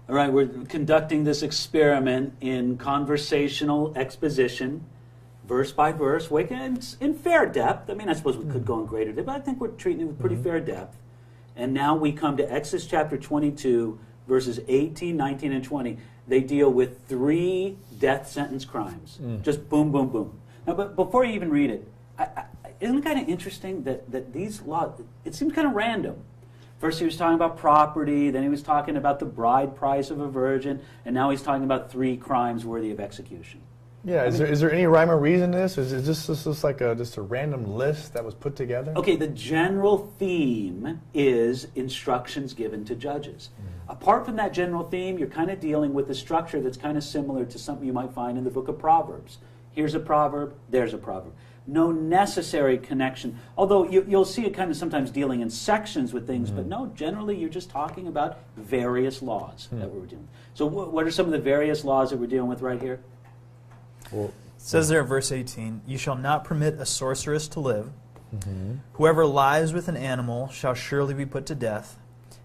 All right, we're conducting this experiment in conversational exposition, verse by verse, in fair depth. I mean, I suppose we could go in greater depth, but I think we're treating it with pretty fair depth. And now we come to Exodus chapter 22, verses 18, 19, and 20. They deal with 3 death sentence crimes. Just boom, boom, boom. Now, but before you even read it, isn't it kind of interesting that these laws, it seems kind of random. First he was talking about property, then he was talking about the bride price of a virgin, and now he's talking about 3 crimes worthy of execution. Yeah, is there any rhyme or reason to this? Is this just like just a random list that was put together? Okay, the general theme is instructions given to judges. Apart from that general theme, you're kind of dealing with a structure that's kind of similar to something you might find in the book of Proverbs. Here's a proverb, there's a proverb. No necessary connection, although you'll see it kind of sometimes dealing in sections with things, but no, generally you're just talking about various laws that we're doing. So what are some of the various laws that we're dealing with right here? Well, it says there in verse 18, "You shall not permit a sorceress to live. Whoever lies with an animal shall surely be put to death.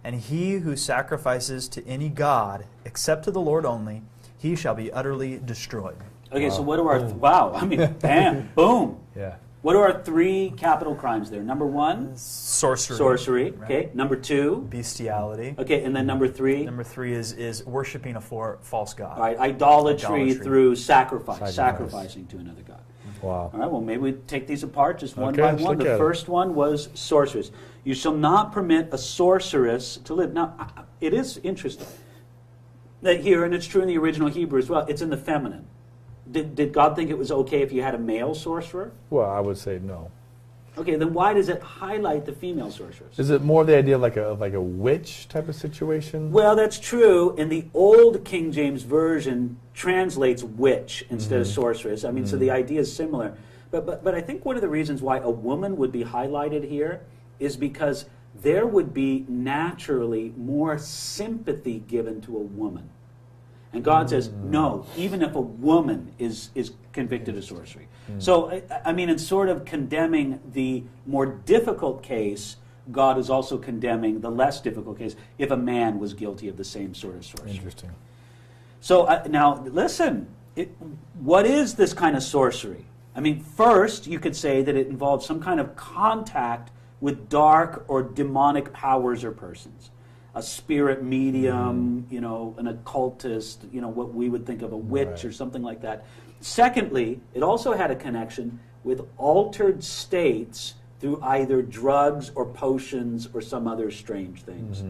And he who sacrifices to any god, except to the Lord only, he shall be utterly destroyed." Okay, so what are our... I mean, bam, boom. Yeah. What are our 3 capital crimes there? Number 1? Sorcery. Right. Okay. Number 2? Bestiality. Okay, and then number 3? Number 3 is worshiping a false god. All right, idolatry through sacrificing to another god. Wow. All right, well, maybe we take these apart just one Okay, by let's one. look The at it. first one was sorceress. You shall not permit a sorceress to live. Now, it is interesting that here, and it's true in the original Hebrew as well, it's in the feminine. Did God think it was okay if you had a male sorcerer? Well, I would say no. Okay, then why does it highlight the female sorcerers? Is it more the idea of like a witch type of situation? Well, that's true. In the old King James Version translates witch instead of sorceress. I mean, so the idea is similar. But I think one of the reasons why a woman would be highlighted here is because there would be naturally more sympathy given to a woman. And God says, no, even if a woman is convicted of sorcery. So, I mean, in sort of condemning the more difficult case, God is also condemning the less difficult case if a man was guilty of the same sort of sorcery. Interesting. So, now, listen, what is this kind of sorcery? I mean, first, you could say that it involves some kind of contact with dark or demonic powers or persons. A spirit medium, an occultist, what we would think of a witch or something like that. Secondly, it also had a connection with altered states through either drugs or potions or some other strange things.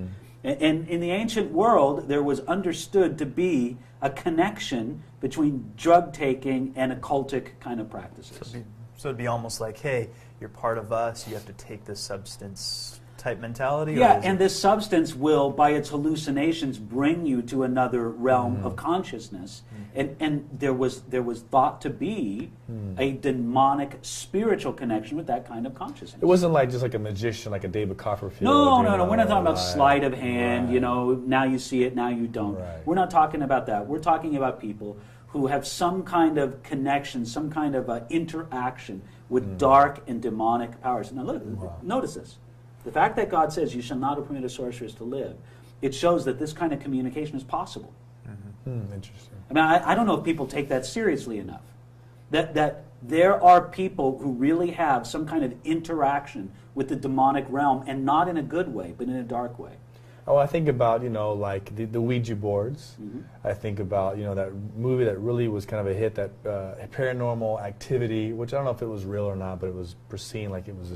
And in the ancient world, there was understood to be a connection between drug taking and occultic kind of practices. So it'd be almost like, hey, you're part of us, you have to take this substance type mentality? Yeah, and this substance will, by its hallucinations, bring you to another realm of consciousness. And there was thought to be a demonic spiritual connection with that kind of consciousness. It wasn't like just like a magician, like a David Copperfield. No. We're not talking about sleight of hand, now you see it, now you don't. Right. We're not talking about that. We're talking about people who have some kind of connection, some kind of interaction with dark and demonic powers. Now look, notice this. The fact that God says you shall not permit a sorceress to live, it shows that this kind of communication is possible. Interesting. I mean, I don't know if people take that seriously enough. That there are people who really have some kind of interaction with the demonic realm, and not in a good way, but in a dark way. Oh, I think about, like the Ouija boards. I think about, that movie that really was kind of a hit, that Paranormal Activity, which I don't know if it was real or not, but it was perceived like it was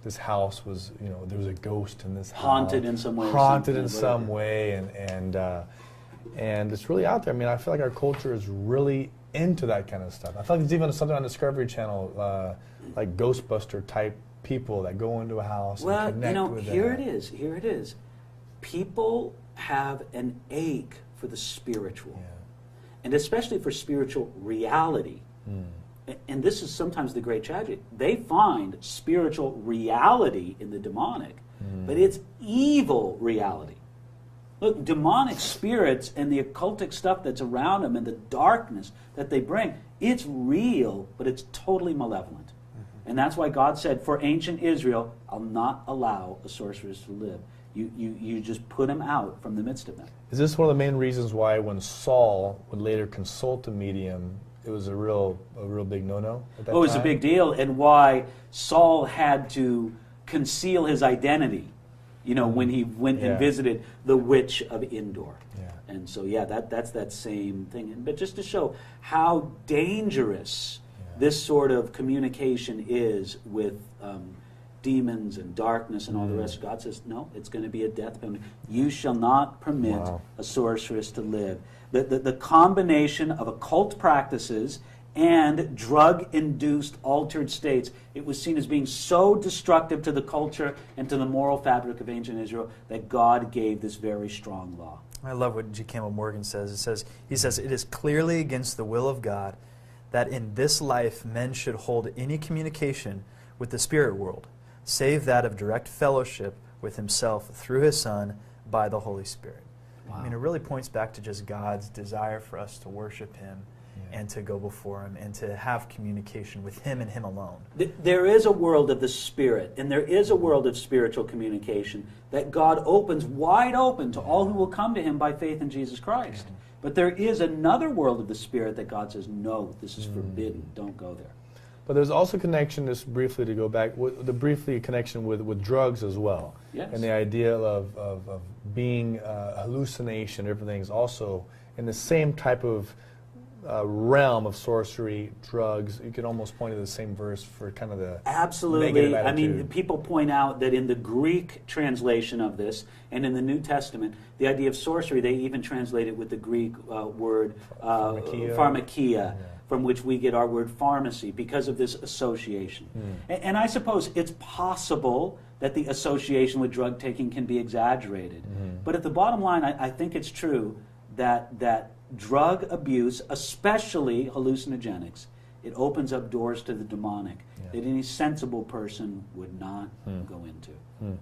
this house was, there was a ghost in this house. Haunted in some way. Haunted in some way, and it's really out there. I mean, I feel like our culture is really into that kind of stuff. I feel like there's even something on Discovery Channel, like Ghostbuster type people that go into a house and connect with here it is. People have an ache for the spiritual, and especially for spiritual reality. And this is sometimes the great tragedy. They find spiritual reality in the demonic, but it's evil reality. Look, demonic spirits and the occultic stuff that's around them and the darkness that they bring, it's real, but it's totally malevolent. And that's why God said, for ancient Israel, I'll not allow a sorceress to live. You just put him out from the midst of them. Is this one of the main reasons why when Saul would later consult a medium, it was a real big no-no at that time? It was a big deal, and why Saul had to conceal his identity, when he went and visited the witch of Endor. Yeah. And so, that's that same thing. But just to show how dangerous this sort of communication is with demons and darkness and all the rest. God says, no, it's going to be a death penalty. You shall not permit a sorceress to live. The combination of occult practices and drug-induced altered states, it was seen as being so destructive to the culture and to the moral fabric of ancient Israel that God gave this very strong law. I love what G. Campbell Morgan says. He says, it is clearly against the will of God that in this life men should hold any communication with the spirit world, save that of direct fellowship with himself through his Son by the Holy Spirit. Wow. I mean, it really points back to just God's desire for us to worship him and to go before him and to have communication with him and him alone. There is a world of the Spirit, and there is a world of spiritual communication that God opens wide open to all who will come to him by faith in Jesus Christ. But there is another world of the Spirit that God says, no, this is forbidden. Don't go there. But there's also connection, just briefly to go back, connection with drugs as well. Yes. And the idea of being hallucination, everything's also in the same type of realm of sorcery, drugs. You could almost point to the same verse for kind of the Absolutely. negative I mean, attitude. people point out that in the Greek translation of this and in the New Testament, the idea of sorcery, they even translate it with the Greek word pharmakia, from which we get our word pharmacy because of this association. And I suppose it's possible that the association with drug taking can be exaggerated. But at the bottom line, I think it's true that drug abuse, especially hallucinogenics, it opens up doors to the demonic that any sensible person would not go into.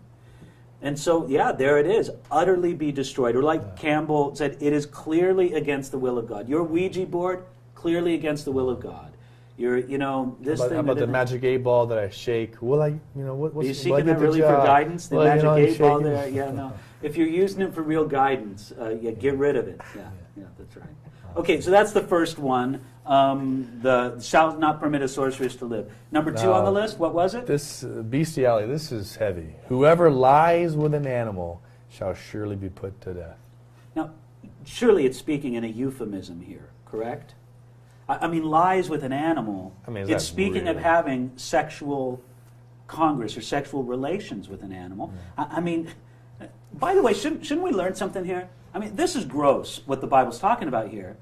And so, there it is, utterly be destroyed. Or like Campbell said, it is clearly against the will of God. Your Ouija board, clearly against the will of God. You're, this how thing. about the magic 8-ball that I shake? Will I, what's Are you seeking that really for guidance? The magic 8-ball there? Yeah, no. If you're using it for real guidance, get rid of it. Yeah, that's right. Okay, so that's the first one. The shall not permit a sorceress to live. Number 2 on the list, what was it? This bestiality, this is heavy. Whoever lies with an animal shall surely be put to death. Now, surely it's speaking in a euphemism here, correct? I mean, lies with an animal, it's speaking of having sexual congress or sexual relations with an animal. I mean, by the way, shouldn't we learn something here? I mean, this is gross, what the Bible's talking about here,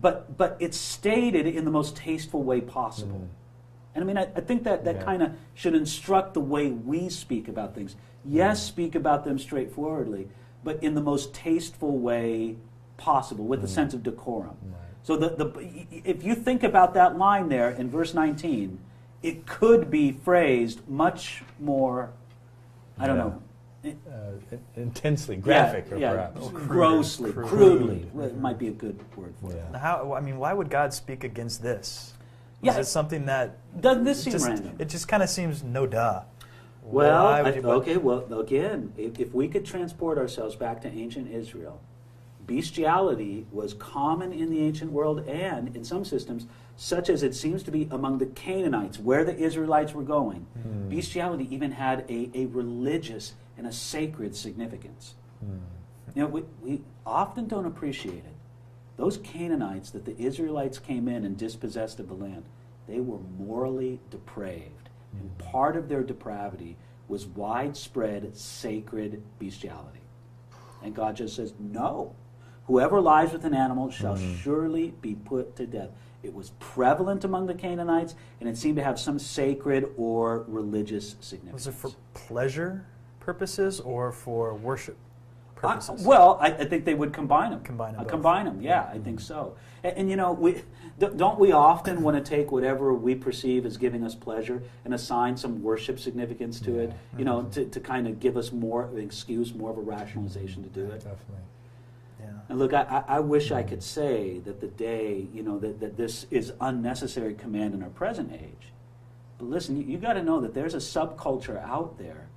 but it's stated in the most tasteful way possible. And I mean, I think that kind of should instruct the way we speak about things. Yes, speak about them straightforwardly, but in the most tasteful way possible, with a sense of decorum. So if you think about that line there in verse 19, it could be phrased much more, I don't know. Intensely, graphic, or perhaps. Grossly, crudely. It might be a good word for it. Why would God speak against this? Is it something that... Doesn't this seem random? It just kind of seems no duh. Well, again, if we could transport ourselves back to ancient Israel, bestiality was common in the ancient world and in some systems, such as it seems to be among the Canaanites, where the Israelites were going. Bestiality even had a religious and a sacred significance. We often don't appreciate it. Those Canaanites that the Israelites came in and dispossessed of the land, they were morally depraved. And part of their depravity was widespread sacred bestiality. And God just says, no. Whoever lies with an animal shall surely be put to death. It was prevalent among the Canaanites, and it seemed to have some sacred or religious significance. Was it for pleasure purposes or for worship purposes? I think they would combine them. Combine them, yeah, I think so. And don't we often want to take whatever we perceive as giving us pleasure and assign some worship significance to it, to kind of give us more of an excuse, more of a rationalization to do it? Definitely. And look, I wish I could say that the day, that this is unnecessary command in our present age. But listen, you got to know that there's a subculture out there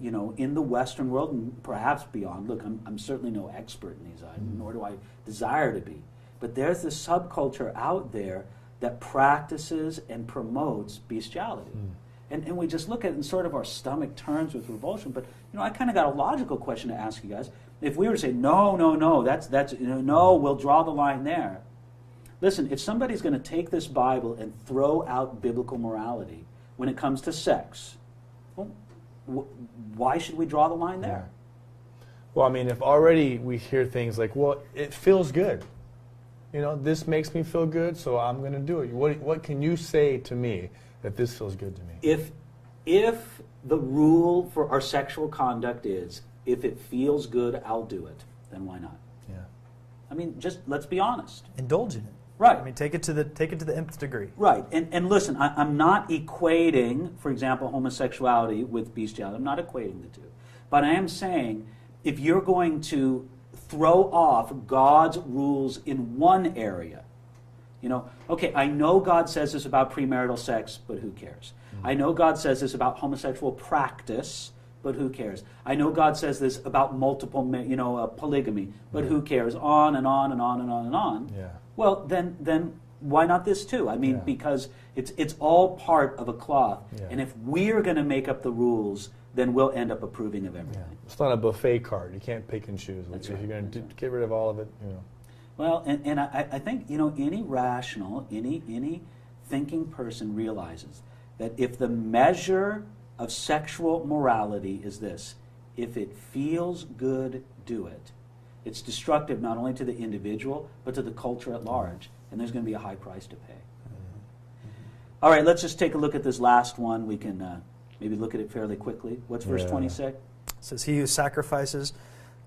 in the Western world and perhaps beyond. Look, I'm certainly no expert in these items, nor do I desire to be. But there's this subculture out there that practices and promotes bestiality. And we just look at it and sort of our stomach turns with revulsion. But, I kind of got a logical question to ask you guys. If we were to say, no, that's no, we'll draw the line there. Listen, if somebody's going to take this Bible and throw out biblical morality when it comes to sex, well, why should we draw the line there? Well, I mean, if already we hear things like, well, it feels good. This makes me feel good, so I'm going to do it. What can you say to me that this feels good to me? If the rule for our sexual conduct is, if it feels good, I'll do it, then why not? Yeah. I mean, just let's be honest. Indulge in it. Right. I mean, take it to the nth degree. Right. And listen, I'm not equating, for example, homosexuality with bestiality. I'm not equating the two. But I am saying, if you're going to throw off God's rules in one area, okay, I know God says this about premarital sex, but who cares? I know God says this about homosexual practice, but who cares? I know God says this about multiple, polygamy, but who cares? On and on and on and on and on. Yeah. Well, then why not this too? I mean, because it's all part of a cloth. Yeah. And if we're going to make up the rules, then we'll end up approving of everything. Yeah. It's not a buffet card. You can't pick and choose. That's if right. you're going to get rid of all of it, Well, and I think, any rational, any thinking person realizes that if the measure of sexual morality is this, if it feels good, do it. It's destructive not only to the individual, but to the culture at large. And there's going to be a high price to pay. All right, let's just take a look at this last one. We can maybe look at it fairly quickly. What's verse 26? It says, he who sacrifices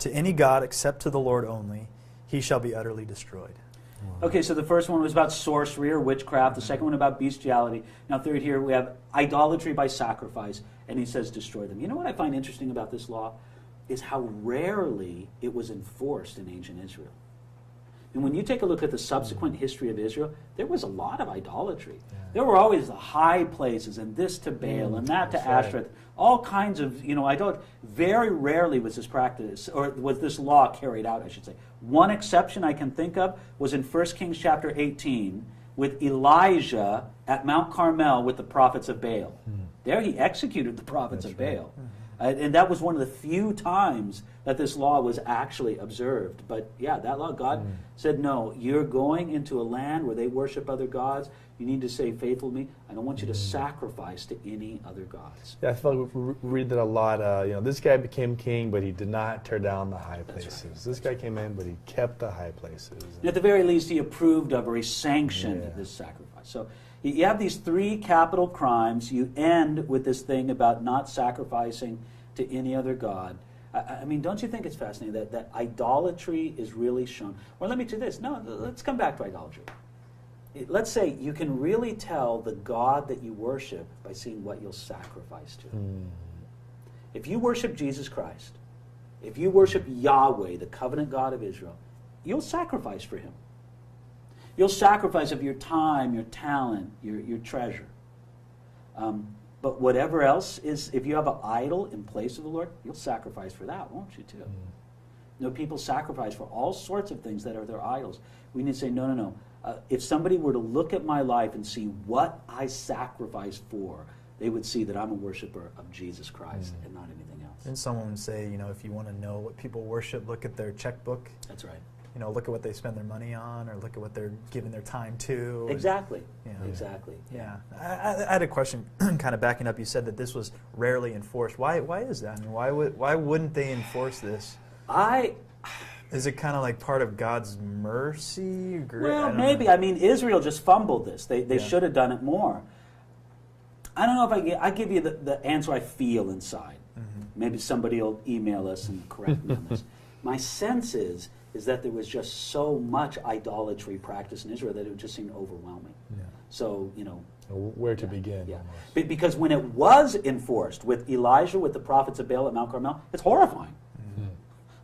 to any god except to the Lord only, he shall be utterly destroyed. Okay, so the first one was about sorcery or witchcraft. The second one about bestiality. Now third here we have idolatry by sacrifice. And he says destroy them. You know what I find interesting about this law? Is how rarely it was enforced in ancient Israel. And when you take a look at the subsequent history of Israel, there was a lot of idolatry. Yeah. There were always the high places, and this to Baal, and that to Ashtoreth, all kinds of, idolatry. Very rarely was this practice, or was this law carried out, I should say. One exception I can think of was in 1 Kings chapter 18, with Elijah at Mount Carmel with the prophets of Baal. There he executed the prophets of Baal. And that was one of the few times that this law was actually observed. But yeah, that law, God said, no, you're going into a land where they worship other gods. You need to stay faithful to me. I don't want you to sacrifice to any other gods. Yeah, I feel like we read that a lot. This guy became king, but he did not tear down the high places. Right. This guy came in, but he kept the high places. And at the very least, he approved of or he sanctioned this sacrifice. So you have these three capital crimes. You end with this thing about not sacrificing to any other god. I mean, don't you think it's fascinating that idolatry is really shown? Or let me do this. No, let's come back to idolatry. Let's say you can really tell the God that you worship by seeing what you'll sacrifice to. If you worship Jesus Christ, if you worship Yahweh, the covenant God of Israel, you'll sacrifice for him. You'll sacrifice of your time, your talent, your treasure. But whatever else is, if you have an idol in place of the Lord, you'll sacrifice for that, won't you, too? People sacrifice for all sorts of things that are their idols. We need to say, no. If somebody were to look at my life and see what I sacrificed for, they would see that I'm a worshiper of Jesus Christ and not anything else. And someone would say, if you want to know what people worship, look at their checkbook. That's right. Look at what they spend their money on, or look at what they're giving their time to. Exactly. Exactly. Yeah. I had a question, kind of backing up. You said that this was rarely enforced. Why is that? I mean, why wouldn't they enforce this? Is it kind of like part of God's mercy? Well, maybe. I mean, Israel just fumbled this. They should have done it more. I don't know if I give you the answer I feel inside. Maybe somebody will email us and correct me on this. My sense is that there was just so much idolatry practice in Israel that it would just seem overwhelming. Yeah. So, where to begin? Yeah. Because when it was enforced with Elijah, with the prophets of Baal at Mount Carmel, it's horrifying.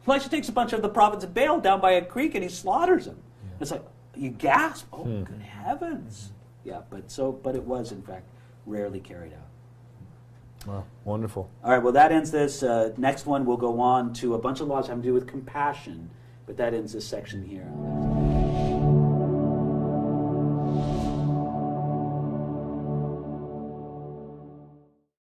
Elijah takes a bunch of the prophets of Baal down by a creek and he slaughters them. Yeah. It's like, you gasp, good heavens. Yeah, but it was, in fact, rarely carried out. Wow, wonderful. All right, well, that ends this. Next one, we'll go on to a bunch of laws having to do with compassion, but that ends this section here.